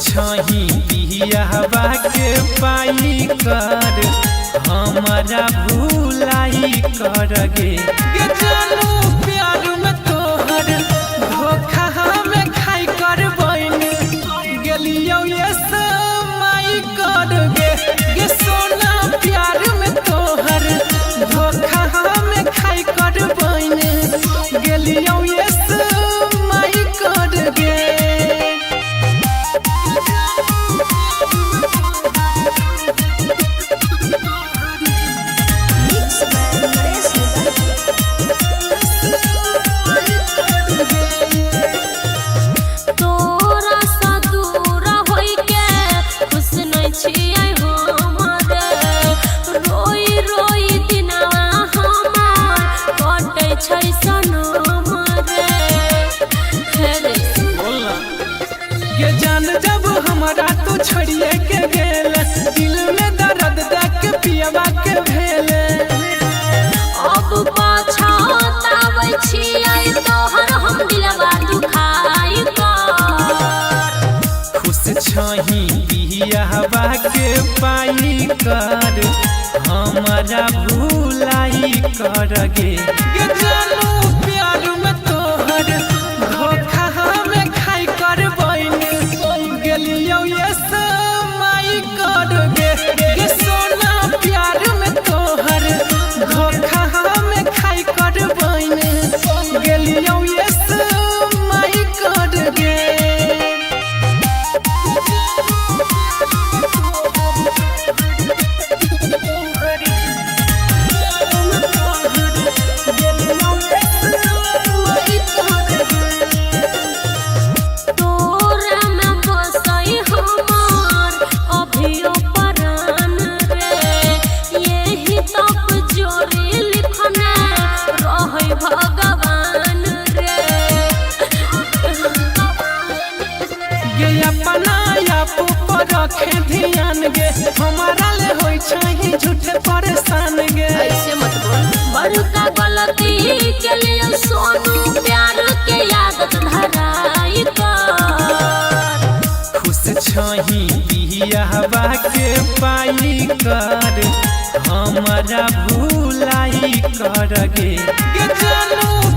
छही बियाहवा के पाई कर हमारा भूलाई कर गे जानू प्यार में तोहर धोखा में खाई कर बन गेलियो ये समाई कर गे सोना प्यार में तोहर धोखा में खाई कर बन गेलियो ये समाई कर गे जब हमारा तू छोड़िए के गेल दिल में दर्द देख के पियवा के भेले अब पछताबै छियै तोहर हम दिलवा दुखाई कर खुश छही बियाहवा के पाई कर हमारा भूलाई कर गे जानू प्यार में तोहर धोखा में खाई कर बन गेलियो ये समाई कर गे सोना प्यार में तोहर धोखा में खाई कर बन गेलियो ये समाई कर गे रखे ध्यान गे हमारा ले होई छही झूठे परेशान गे ऐसे मत बोल बड़का गलती के लिए सोनू प्यार के आदत धराई कर खुश छही बियाहवा के पाई कर हमारा भूलाई कर गे जानू